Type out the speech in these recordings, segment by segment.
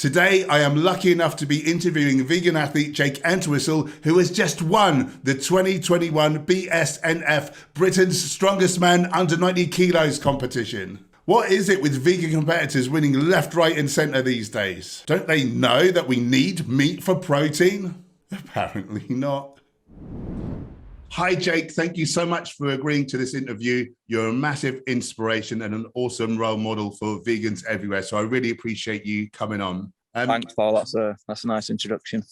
Today, I am lucky enough to be interviewing vegan athlete Jake Entwistle, who has just won the 2021 BNSF Britain's Strongest Man Under 90 Kilos competition. What is it with vegan competitors winning left, right and centre these days? Don't they know that we need meat for protein? Apparently not. Hi, Jake. Thank you so much for agreeing to this interview. You're a massive inspiration and an awesome role model for vegans everywhere. So I really appreciate you coming on. Thanks, Paul. That's a nice introduction.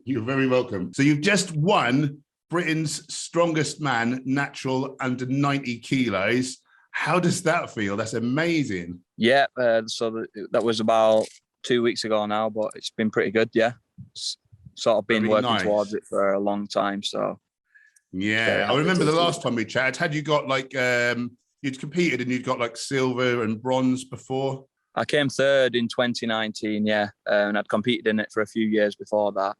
You're very welcome. So you've just won Britain's Strongest Man Natural Under 90 Kilos. How does that feel? That's amazing. Yeah, so that was about 2 weeks ago now, but it's been pretty good, yeah. It's sort of been working towards it for a long time, so... Yeah, I remember the last time we chatted, had you got like, you'd competed and you'd got like silver and bronze before? I came third in 2019, yeah, and I'd competed in it for a few years before that.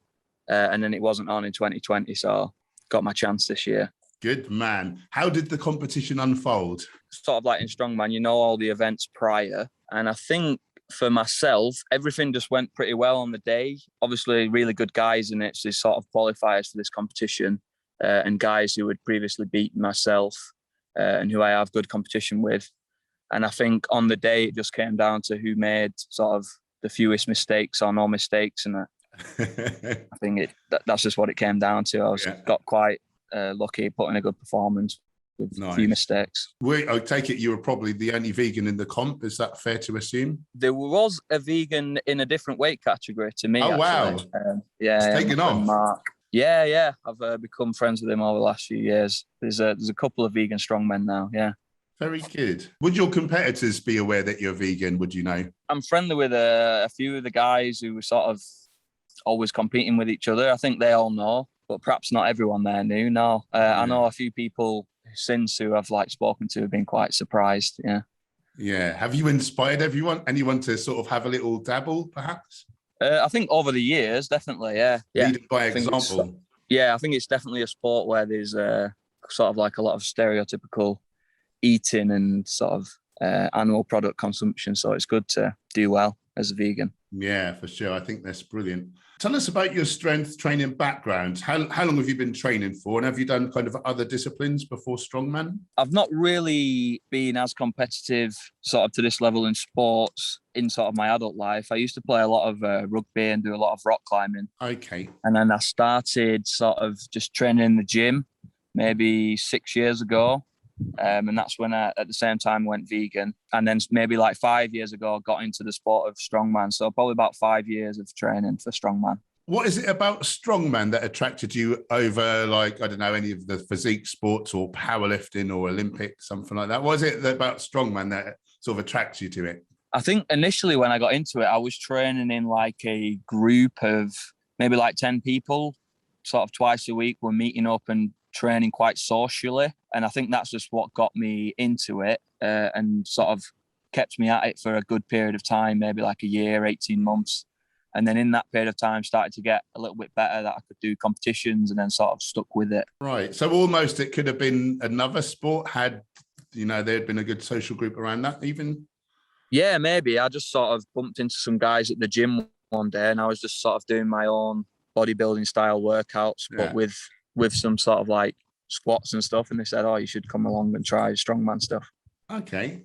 And then it wasn't on in 2020, so got my chance this year. Good man. How did the competition unfold? Sort of like in Strongman, you know all the events prior. And I think for myself, everything just went pretty well on the day. Obviously, really good guys in it, so they sort of qualifiers for this competition. And guys who had previously beaten myself and who I have good competition with. And I think on the day, it just came down to who made sort of the fewest mistakes or no mistakes. And I think that's just what it came down to. I got quite lucky putting a good performance with a few mistakes. I take it you were probably the only vegan in the comp. Is that fair to assume? There was a vegan in a different weight category to me. Oh, actually. Wow. Yeah. It's taken off. Mark. Yeah. I've become friends with him over the last few years. There's a couple of vegan strongmen now, yeah. Very good. Would your competitors be aware that you're vegan, would you know? I'm friendly with a few of the guys who were sort of always competing with each other. I think they all know, but perhaps not everyone there knew. No, I know a few people since who I've spoken to have been quite surprised, yeah. Yeah. Have you inspired anyone to sort of have a little dabble, perhaps? I think over the years, definitely, yeah. Lead by example. I think it's definitely a sport where there's sort of like a lot of stereotypical eating and sort of animal product consumption. So it's good to do well as a vegan. Yeah, for sure. I think that's brilliant. Tell us about your strength training background. How long have you been training for? And have you done kind of other disciplines before Strongman? I've not really been as competitive sort of to this level in sports in sort of my adult life. I used to play a lot of rugby and do a lot of rock climbing. Okay. And then I started sort of just training in the gym maybe 6 years ago. And that's when I, at the same time, went vegan. And then maybe 5 years ago, got into the sport of strongman. So probably about 5 years of training for strongman. What is it about strongman that attracted you over, I don't know, any of the physique sports or powerlifting or Olympics, something like that? What is it about strongman that sort of attracts you to it? I think initially when I got into it, I was training in a group of maybe 10 people, sort of twice a week. We're meeting up and training quite socially. And I think that's just what got me into it and sort of kept me at it for a good period of time, maybe a year, 18 months. And then in that period of time, started to get a little bit better that I could do competitions and then sort of stuck with it. Right. So almost it could have been another sport had, there had been a good social group around that even? Yeah, maybe. I just sort of bumped into some guys at the gym one day and I was just sort of doing my own bodybuilding style workouts, but with some sort of squats and stuff. And they said, you should come along and try strongman stuff. Okay.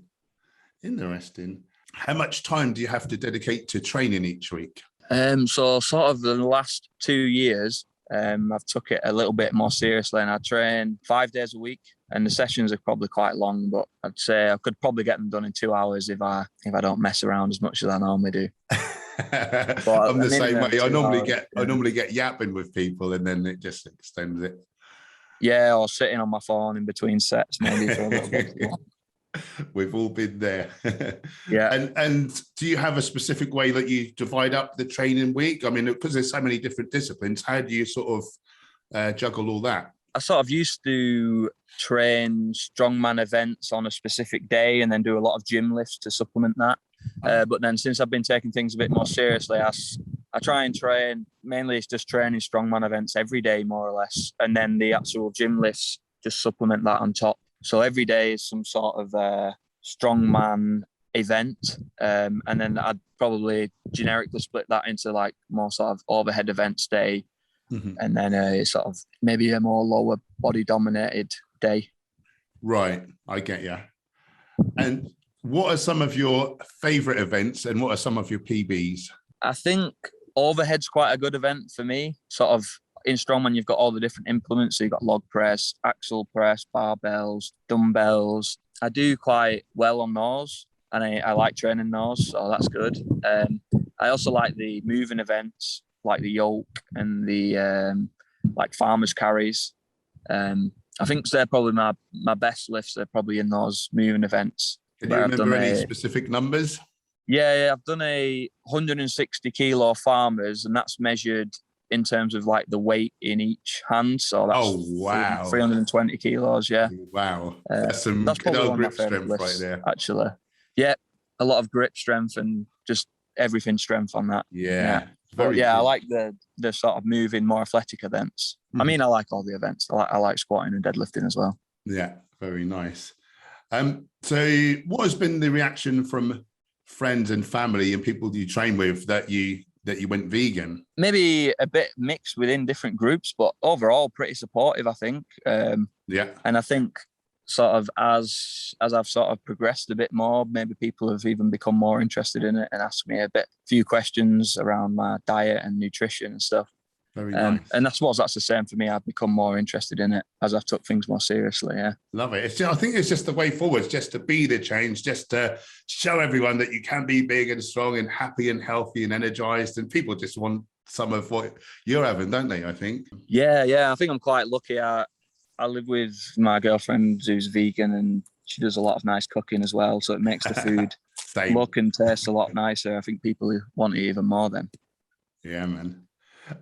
Interesting. How much time do you have to dedicate to training each week? So sort of the last 2 years, I've took it a little bit more seriously and I train 5 days a week and the sessions are probably quite long, but I'd say I could probably get them done in 2 hours if I don't mess around as much as I normally do. I'm the same way. I normally get yapping with people and then it just extends it. Yeah, or sitting on my phone in between sets maybe for a little bit. We've all been there. Yeah. And do you have a specific way that you divide up the training week? I mean, because there's so many different disciplines, how do you sort of juggle all that? I sort of used to train strongman events on a specific day and then do a lot of gym lifts to supplement that. But then since I've been taking things a bit more seriously, I try and train, mainly it's just training strongman events every day, more or less. And then the actual gym lifts just supplement that on top. So every day is some sort of strongman event. And then probably generically split that into like more sort of overhead events day, and then a sort of maybe a more lower body dominated day. Right, I get you. And what are some of your favorite events, and what are some of your PBs? I think overhead's quite a good event for me. Sort of in strongman, you've got all the different implements. So you've got log press, axle press, barbells, dumbbells. I do quite well on those, and I like training those, so that's good. I also like the moving events, like the yoke and the like farmers carries. I think they're probably my best lifts. They're probably in those moving events. Can you remember any specific numbers? Yeah, I've done a 160 kilo farmers, and that's measured in terms of like the weight in each hand. So that's 320 kilos. Yeah. Wow. That's some good old grip strength right there. Actually. Yeah. A lot of grip strength and just everything strength on that. Yeah. But yeah, I like the sort of moving, more athletic events. I mean, I like all the events. I like squatting and deadlifting as well. Yeah, very nice. So what has been the reaction from friends and family and people you train with that you went vegan? Maybe a bit mixed within different groups, but overall pretty supportive, I think. Yeah. And I think sort of as I've sort of progressed a bit more, maybe people have even become more interested in it and asked me a few questions around my diet and nutrition and stuff. Very nice. And that's the same for me. I've become more interested in it as I've took things more seriously. Yeah. Love it. I think it's just the way forward, just to be the change, just to show everyone that you can be big and strong and happy and healthy and energized. And people just want some of what you're having, don't they? I think. Yeah. I think I'm quite lucky. I live with my girlfriend who's vegan, and she does a lot of nice cooking as well. So it makes the food look and taste a lot nicer. I think people want it even more then. Yeah, man.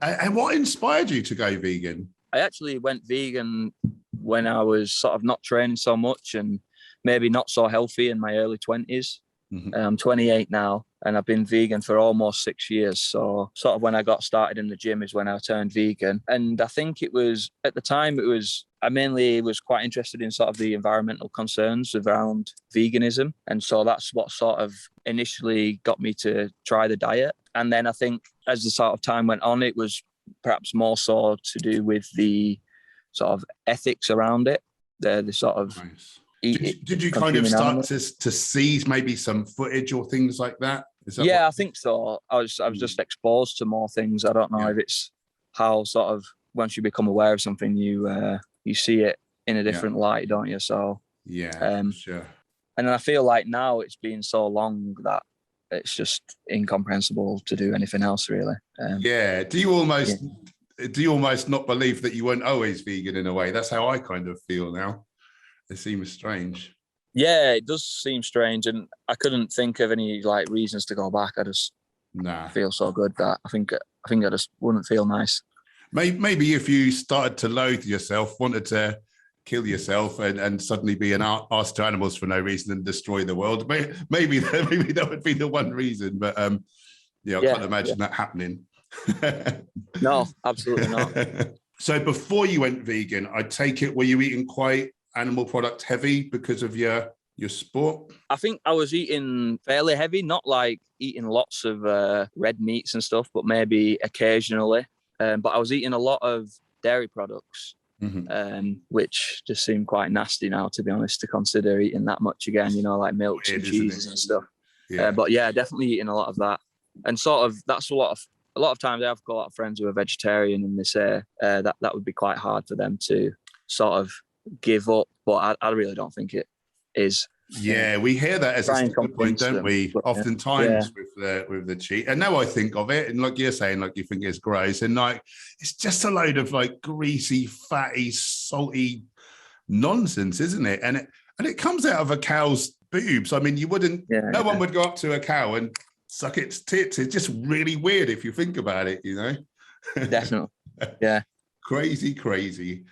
And what inspired you to go vegan? I actually went vegan when I was sort of not training so much and maybe not so healthy in my early 20s. I'm 28 now, and I've been vegan for almost 6 years. So sort of when I got started in the gym is when I turned vegan. And I think it was, at the time, I mainly was quite interested in sort of the environmental concerns around veganism. And so that's what sort of initially got me to try the diet. And then I think as the sort of time went on, it was perhaps more so to do with the sort of ethics around it, the sort of... Nice. Did you kind of start to see maybe some footage or things like that? I think so. I was just exposed to more things. I don't know if it's how sort of once you become aware of something, you see it in a different light, don't you? So sure. And then I feel like now it's been so long that it's just incomprehensible to do anything else, really. Do you almost not believe that you weren't always vegan in a way? That's how I kind of feel now. It seems strange. Yeah, it does seem strange, and I couldn't think of any like reasons to go back. I just feel so good that I think I just wouldn't feel nice. Maybe if you started to loathe yourself, wanted to kill yourself, and suddenly be an arse to animals for no reason and destroy the world, maybe that would be the one reason. But I can't imagine that happening. No, absolutely not. So before you went vegan, I take it, were you eating quite animal product heavy because of your sport? I think I was eating fairly heavy, not like eating lots of red meats and stuff, but maybe occasionally. But I was eating a lot of dairy products, which just seem quite nasty now, to be honest, to consider eating that much again, like milks and cheeses and stuff. But yeah, definitely eating a lot of that. And sort of that's a lot of times I have got a lot of friends who are vegetarian, and they say that would be quite hard for them to sort of give up, but I really don't think it is. Yeah, we hear that as a sticking point, don't we? Oftentimes with the cheat. And now I think of it, and like you're saying, like you think it's gross, and like it's just a load of like greasy, fatty, salty nonsense, isn't it? And it comes out of a cow's boobs. I mean, you wouldn't. No one would go up to a cow and suck its tits. It's just really weird if you think about it. Definitely. Yeah. Crazy.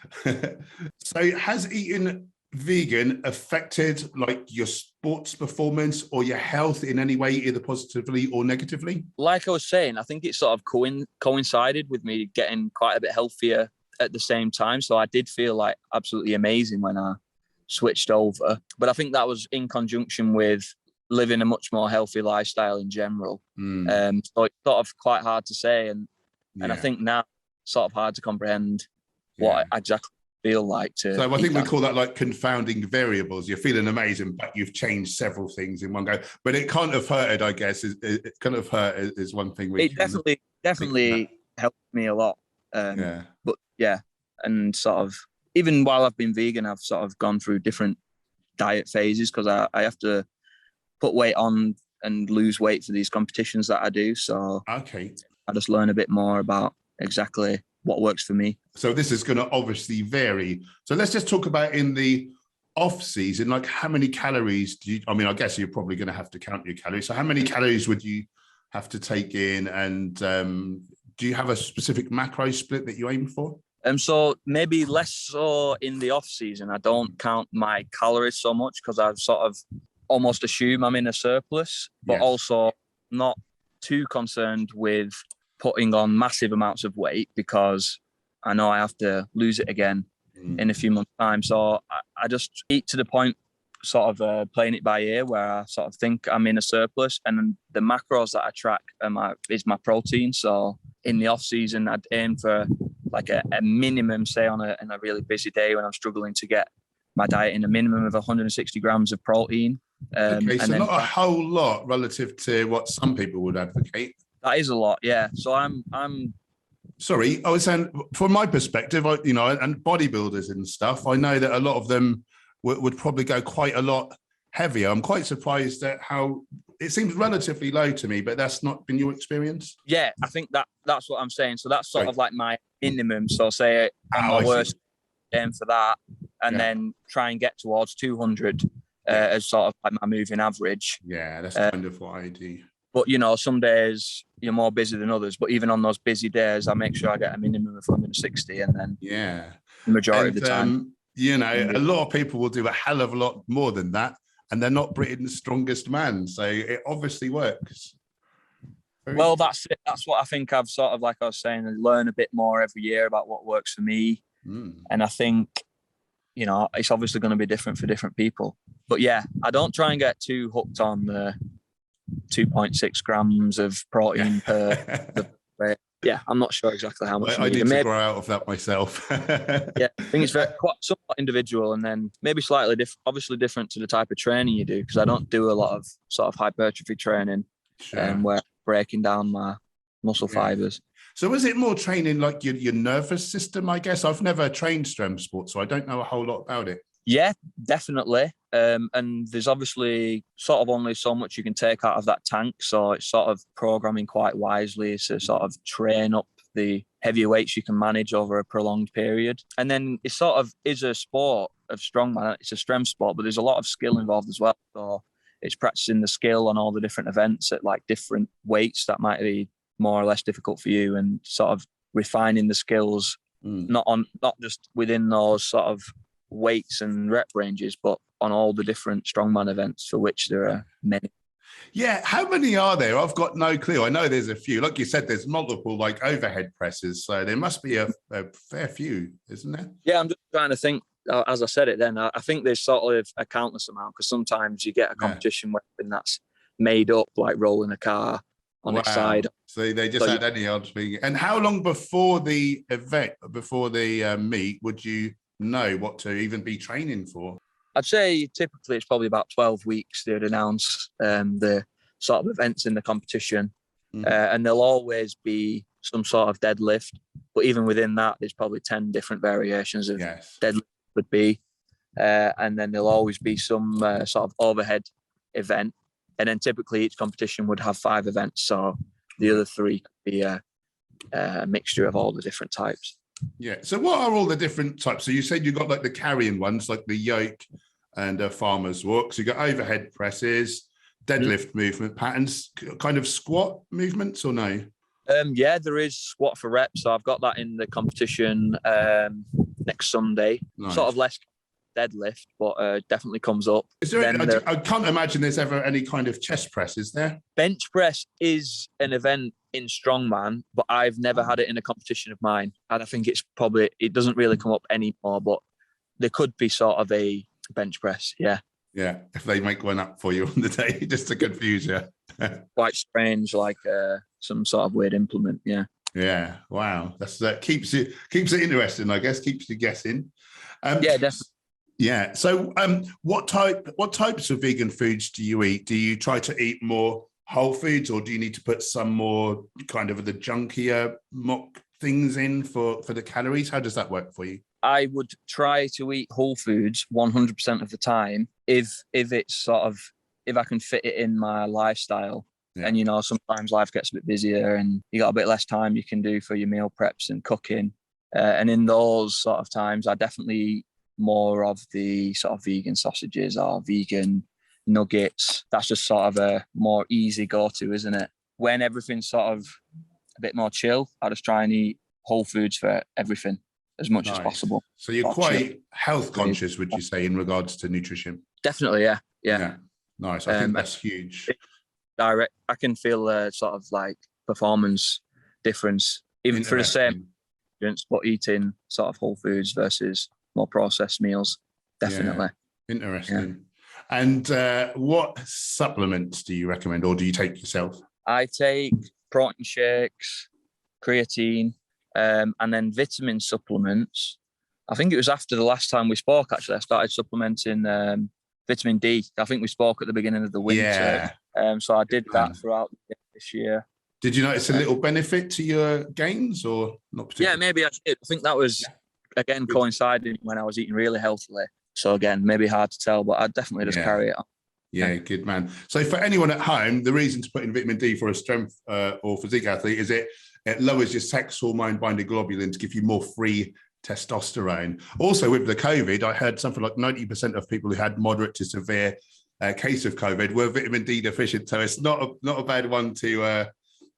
So has eating vegan affected like your sports performance or your health in any way, either positively or negatively? Like I was saying, I think it sort of coincided with me getting quite a bit healthier at the same time. So I did feel like absolutely amazing when I switched over. But I think that was in conjunction with living a much more healthy lifestyle in general. So it's sort of quite hard to say, and I think now it's sort of hard to comprehend what I exactly feel like to. So I think we call that like confounding variables. You're feeling amazing, but you've changed several things in one go. But it can't have hurted, I guess. It can't have hurt is one thing. It definitely helped me a lot. But yeah, and sort of even while I've been vegan, I've sort of gone through different diet phases because I have to put weight on and lose weight for these competitions that I do. So I just learn a bit more about exactly what works for me. So this is going to obviously vary. So let's just talk about in the off season, like how many calories do you, I mean, I guess you're probably going to have to count your calories. So how many calories would you have to take in? And do you have a specific macro split that you aim for? So maybe less so in the off season. I don't count my calories so much because I sort of almost assume I'm in a surplus, but also not too concerned with putting on massive amounts of weight because I know I have to lose it again in a few months' time. So I just eat to the point, sort of playing it by ear, where I sort of think I'm in a surplus, and the macros that I track is my protein. So in the off season, I'd aim for like a minimum, say on a really busy day when I'm struggling to get my diet in, a minimum of 160 grams of protein. Okay, so not a whole lot relative to what some people would advocate. That is a lot, yeah. So I'm. Sorry, I was saying, from my perspective, and bodybuilders and stuff, I know that a lot of them would probably go quite a lot heavier. I'm quite surprised at how it seems relatively low to me, but that's not been your experience. Yeah, I think that's what I'm saying. So that's sort of like my minimum. So say on my worst, aim for that, and then try and get towards 200 as sort of like my moving average. Yeah, that's kind of what I do. But, some days you're more busy than others. But even on those busy days, I make sure I get a minimum of 160, and then the majority of the time. A lot of people will do a hell of a lot more than that, and they're not Britain's strongest man. So it obviously works. Well, that's it. That's what I think I've sort of, like I was saying, learn a bit more every year about what works for me. And I think, it's obviously going to be different for different people. But yeah, I don't try and get too hooked on the 2.6 grams of protein per. Yeah, I'm not sure exactly how much. I need to grow out of that myself. Yeah, I think it's quite somewhat individual, and then maybe slightly different, obviously different to the type of training you do, because I don't do a lot of sort of hypertrophy training, where I'm breaking down my muscle fibers. So is it more training like your nervous system, I guess? I've never trained strength sport, so I don't know a whole lot about it. Yeah, definitely. And there's obviously sort of only so much you can take out of that tank. So it's sort of programming quite wisely to sort of train up the heavier weights you can manage over a prolonged period. And then it sort of is a sport of strongman. It's a strength sport, but there's a lot of skill involved as well. So it's practicing the skill on all the different events at like different weights that might be more or less difficult for you, and sort of refining the skills, not just within those sort of weights and rep ranges, but on all the different strongman events, for which there are many. Yeah, how many are there? I've got no clue. I know there's a few. Like you said, there's multiple like overhead presses, so there must be a fair few, isn't there? Yeah, I'm just trying to think. As I said it then, I think there's sort of a countless amount, because sometimes you get a competition weapon that's made up, like rolling a car on its side. So they just had any odd thing. And how long before the event, before the meet, would you know what to even be training for? I'd say typically it's probably about 12 weeks they'd announce the sort of events in the competition. And there'll always be some sort of deadlift. But even within that, there's probably 10 different variations of deadlift would be. And then there'll always be some sort of overhead event. And then typically each competition would have 5 events. So the other 3 could be a mixture of all the different types. Yeah. So what are all the different types? So you said you got like the carrying ones, like the yoke and farmer's walk. So you got overhead presses, deadlift movement patterns, kind of squat movements, or no? Yeah, there is squat for reps. So I've got that in the competition next Sunday. Nice. Sort of less deadlift, but definitely comes up. Is there, I can't imagine there's ever any kind of chest press, is there? Bench press is an event in strongman, but I've never had it in a competition of mine. And I think it doesn't really come up anymore, but there could be sort of a bench press. Yeah. Yeah, if they make one up for you on the day, just to confuse you. Quite strange, like some sort of weird implement. Yeah. Yeah. Wow. That keeps it interesting, I guess. Keeps you guessing. Yeah, definitely. Yeah. So, what types of vegan foods do you eat? Do you try to eat more whole foods, or do you need to put some more kind of the junkier mock things in for the calories? How does that work for you? I would try to eat whole foods 100% of the time if it's sort of, if I can fit it in my lifestyle. Yeah. And, you know, sometimes life gets a bit busier and you got a bit less time you can do for your meal preps and cooking. And in those sort of times, I definitely eat more of the sort of vegan sausages or vegan nuggets. That's just sort of a more easy go-to, isn't it? When everything's sort of a bit more chill, I just try and eat whole foods for everything as much as possible. So you're quite health conscious, would you say, in regards to nutrition? Definitely, yeah. Nice. I think that's huge. Direct, I can feel a sort of like performance difference, even for the same, but eating sort of whole foods versus more processed meals. Definitely. Yeah. Interesting. Yeah. And what supplements do you recommend, or do you take yourself? I take protein shakes, creatine, and then vitamin supplements. I think it was after the last time we spoke, actually, I started supplementing vitamin D. I think we spoke at the beginning of the winter. Yeah. So I did that throughout this year. Did you notice a little benefit to your gains, or not particularly? Yeah, maybe I did. I think that was, again, coinciding when I was eating really healthily. So again, maybe hard to tell, but I'd definitely just carry it on. Yeah, good man. So for anyone at home, the reason to put in vitamin D for a strength or physique athlete is it lowers your sex hormone binding globulin to give you more free testosterone. Also, with the COVID, I heard something like 90% of people who had moderate to severe case of COVID were vitamin D deficient. So it's not a bad one to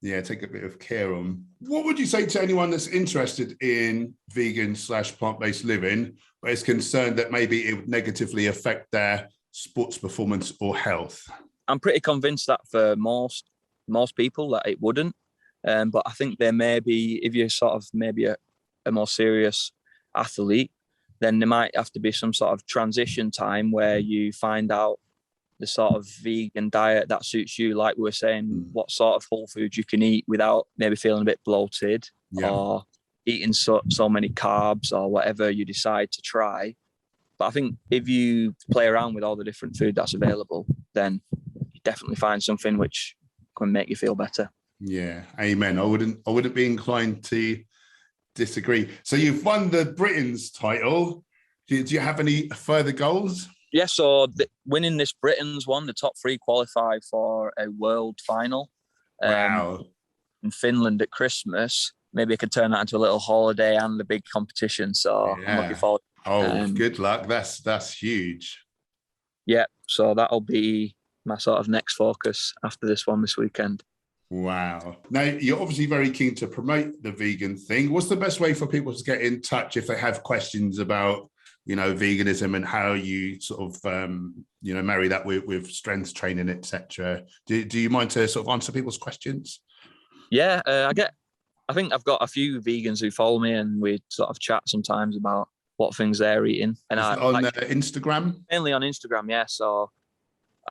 take a bit of care on. What would you say to anyone that's interested in vegan/plant-based living, but is concerned that maybe it would negatively affect their sports performance or health? I'm pretty convinced that for most people that it wouldn't. But I think there may be, if you're sort of maybe a more serious athlete, then there might have to be some sort of transition time where you find out the sort of vegan diet that suits you. Like we were saying, what sort of whole foods you can eat without maybe feeling a bit bloated or eating so many carbs or whatever you decide to try. But I think if you play around with all the different food that's available, then you definitely find something which can make you feel better. Yeah, amen. I wouldn't be inclined to disagree. So you've won the Britain's title. Do you have any further goals? Yeah, so winning this Britain's one, the top three qualify for a world final. Wow. In Finland at Christmas. Maybe I could turn that into a little holiday and a big competition. So I'm looking forward. Good luck. That's huge. Yeah, so that'll be my sort of next focus after this one this weekend. Wow. Now, you're obviously very keen to promote the vegan thing. What's the best way for people to get in touch if they have questions about, veganism and how you sort of, marry that with strength training, etc.? Do you mind to sort of answer people's questions? Yeah, I think I've got a few vegans who follow me and we sort of chat sometimes about what things they're eating. And on Instagram? Mainly on Instagram, yeah. So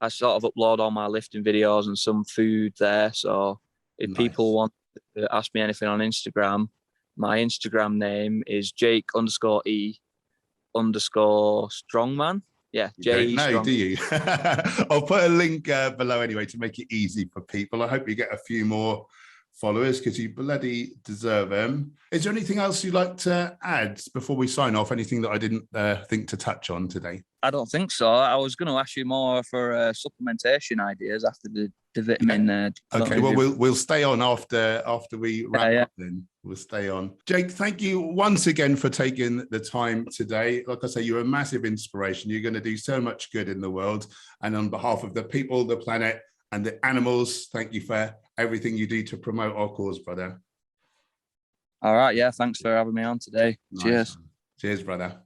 I sort of upload all my lifting videos and some food there. So if people want to ask me anything on Instagram, my Instagram name is Jake_E_Strongman. Yeah, No, do you? I'll put a link below anyway to make it easy for people. I hope you get a few more followers because you bloody deserve them. Is there anything else you'd like to add before we sign off? Anything that I didn't think to touch on today? I don't think so. I was going to ask you more for supplementation ideas after the vitamin. Okay, well, we'll stay on after we wrap up then. We'll stay on. Jake, thank you once again for taking the time today. Like I say, you're a massive inspiration. You're going to do so much good in the world. And on behalf of the people, the planet, and the animals, thank you for everything you do to promote our cause, brother. All right. Yeah. Thanks for having me on today. Nice. Cheers. Cheers, brother.